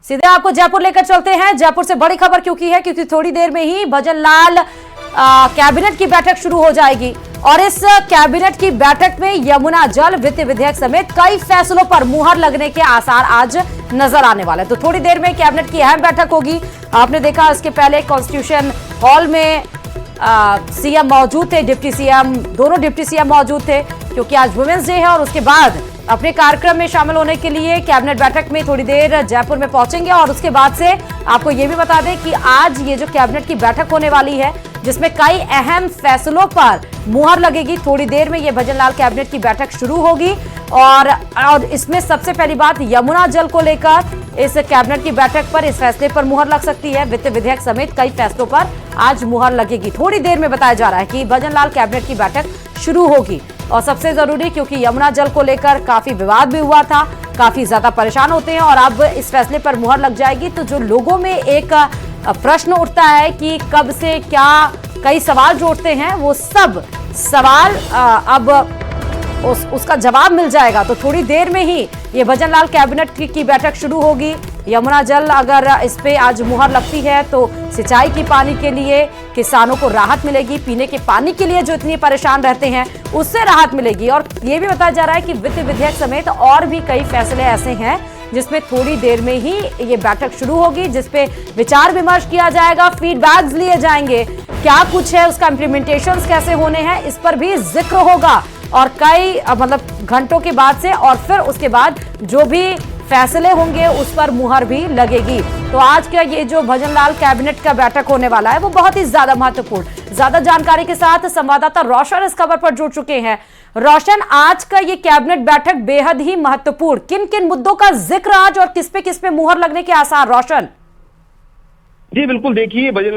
सीधे आपको जयपुर लेकर चलते हैं। जयपुर से बड़ी खबर क्योंकि थोड़ी देर में ही भजन लाल कैबिनेट की बैठक शुरू हो जाएगी और इस कैबिनेट की बैठक में यमुना जल वित्त विधेयक समेत कई फैसलों पर मुहर लगने के आसार आज नजर आने वाले। तो थोड़ी देर में कैबिनेट की अहम बैठक होगी। आपने देखा इसके पहले कॉन्स्टिट्यूशन हॉल में सीएम मौजूद थे, डिप्टी सीएम, दोनों डिप्टी सीएम मौजूद थे क्योंकि आज वुमेन्स डे है और उसके बाद अपने कार्यक्रम में शामिल होने के लिए कैबिनेट बैठक में थोड़ी देर जयपुर में पहुंचेंगे। और उसके बाद से आपको ये भी बता दें कि आज ये जो कैबिनेट की बैठक होने वाली है जिसमें कई अहम फैसलों पर मुहर लगेगी। थोड़ी देर में ये भजन लाल कैबिनेट की बैठक शुरू होगी और इसमें सबसे पहली बात यमुना जल को लेकर इस कैबिनेट की बैठक पर इस फैसले पर मुहर लग सकती है। वित्त विधेयक समेत कई फैसलों पर आज मुहर लगेगी। थोड़ी देर में बताया जा रहा है कि भजन लाल कैबिनेट की बैठक शुरू होगी और सबसे जरूरी क्योंकि यमुना जल को लेकर काफी विवाद भी हुआ था, काफी ज्यादा परेशान होते हैं और अब इस फैसले पर मुहर लग जाएगी तो जो लोगों में एक प्रश्न उठता है कि कब से क्या कई सवाल जो उठते हैं वो सब सवाल अब उसका जवाब मिल जाएगा। तो थोड़ी देर में ही ये भजन लाल कैबिनेट की बैठक शुरू होगी। यमुना जल अगर इस पे आज मुहर लगती है तो सिंचाई की पानी के लिए किसानों को राहत मिलेगी, पीने के पानी के लिए जो इतनी परेशान रहते हैं उससे राहत मिलेगी। और ये भी बताया जा रहा है कि वित्त विधेयक समेत और भी कई फैसले ऐसे हैं जिसमें थोड़ी देर में ही ये बैठक शुरू होगी, जिसपे विचार विमर्श किया जाएगा, फीडबैक्स लिए जाएंगे, क्या कुछ है उसका इम्प्लीमेंटेशन कैसे होने हैं इस पर भी जिक्र होगा और कई मतलब घंटों के बाद से और फिर उसके बाद जो भी फैसले होंगे उस पर मुहर भी लगेगी। तो आज का ये जो भजन लाल कैबिनेट का बैठक होने वाला है वो बहुत ही ज्यादा महत्वपूर्ण। ज्यादा जानकारी के साथ संवाददाता रोशन इस खबर पर जुड़ चुके हैं। रोशन, आज का ये कैबिनेट बैठक बेहद ही महत्वपूर्ण, किन किन मुद्दों का जिक्र आज और किस पे मुहर लगने के आसार? रोशन जी बिल्कुल, देखिए भजन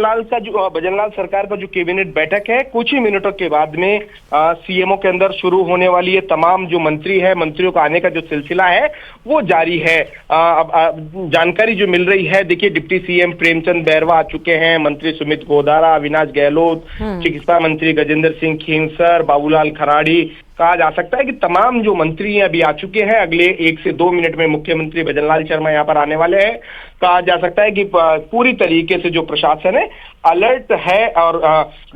लाल सरकार का जो कैबिनेट बैठक है कुछ ही मिनटों के बाद में सीएमओ के अंदर शुरू होने वाली है। तमाम जो मंत्री है, मंत्रियों का आने का जो सिलसिला है वो जारी है। जानकारी जो मिल रही है, देखिए डिप्टी सीएम प्रेमचंद बैरवा आ चुके हैं, मंत्री सुमित गोधारा, अविनाश गहलोत, चिकित्सा मंत्री गजेंद्र सिंह खींवसर, बाबूलाल खराड़ी, कहा जा सकता है कि तमाम जो मंत्री हैं अभी आ चुके हैं। अगले 1 से 2 मिनट में मुख्यमंत्री भजन लाल शर्मा यहाँ पर आने वाले हैं। कहा जा सकता है कि पूरी तरीके से जो प्रशासन है अलर्ट है और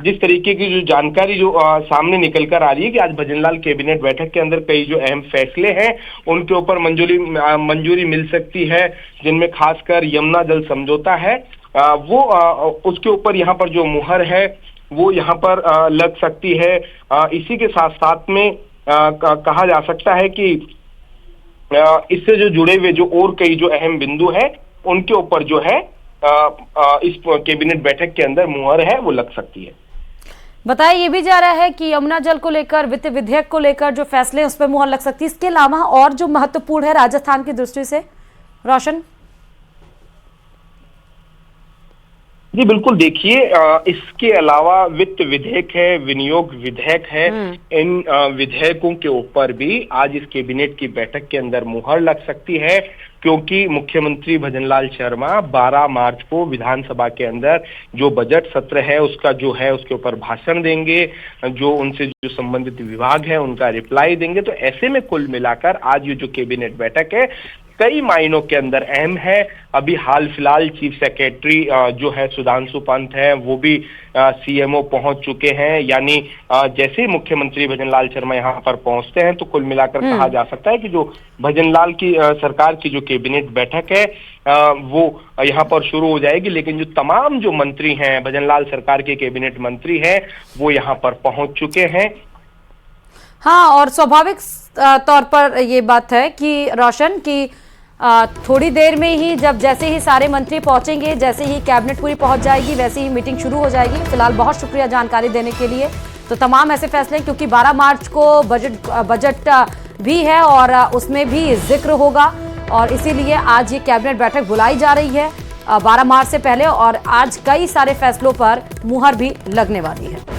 जिस तरीके की जो जानकारी जो सामने निकल कर आ रही है कि आज भजन लाल कैबिनेट बैठक के अंदर कई जो अहम फैसले हैं उनके ऊपर मंजूरी मिल सकती है, जिनमें खासकर यमुना जल समझौता है वो उसके ऊपर यहाँ पर जो मुहर है वो यहाँ पर लग सकती है। इसी के साथ साथ में कहा जा सकता है कि इससे जो जुड़े हुए जो और कई जो अहम बिंदु है उनके ऊपर जो है इस कैबिनेट बैठक के अंदर मुहर है वो लग सकती है। बताया ये भी जा रहा है कि यमुना जल को लेकर, वित्त विधेयक को लेकर जो फैसले उस पर मुहर लग सकती है। इसके अलावा और जो महत्वपूर्ण है राजस्थान की दृष्टि से, रोशन? जी बिल्कुल, देखिए इसके अलावा वित्त विधेयक है, विनियोग विधेयक है, इन विधेयकों के ऊपर भी आज इस कैबिनेट की बैठक के अंदर मुहर लग सकती है क्योंकि मुख्यमंत्री भजन लाल शर्मा 12 मार्च को विधानसभा के अंदर जो बजट सत्र है उसका जो है उसके ऊपर भाषण देंगे, जो उनसे जो संबंधित विभाग है उनका रिप्लाई देंगे। तो ऐसे में कुल मिलाकर आज ये जो कैबिनेट बैठक है कई मायनों के अंदर अहम है। अभी हाल फिलहाल चीफ सेक्रेटरी जो है सुधांशु पंत है वो भी सीएमओ पहुंच चुके हैं, यानी जैसे ही मुख्यमंत्री भजन लाल शर्मा यहाँ पर पहुंचते हैं तो कुल मिलाकर कहा जा सकता है कि जो भजन लाल की सरकार की जो कैबिनेट बैठक है वो यहाँ पर शुरू हो जाएगी। लेकिन जो तमाम जो मंत्री हैं, भजन लाल सरकार के कैबिनेट मंत्री हैं, वो यहाँ पर पहुंच चुके हैं। हाँ, और स्वाभाविक तौर पर ये बात है कि रोशन की थोड़ी देर में ही जैसे ही सारे मंत्री पहुंचेंगे, जैसे ही कैबिनेट पूरी पहुंच जाएगी वैसे ही मीटिंग शुरू हो जाएगी। फिलहाल बहुत शुक्रिया जानकारी देने के लिए। तो तमाम ऐसे फैसले क्योंकि 12 मार्च को बजट भी है और उसमें भी जिक्र होगा और इसीलिए आज ये कैबिनेट बैठक बुलाई जा रही है 12 मार्च से पहले और आज कई सारे फैसलों पर मुहर भी लगने वाली है।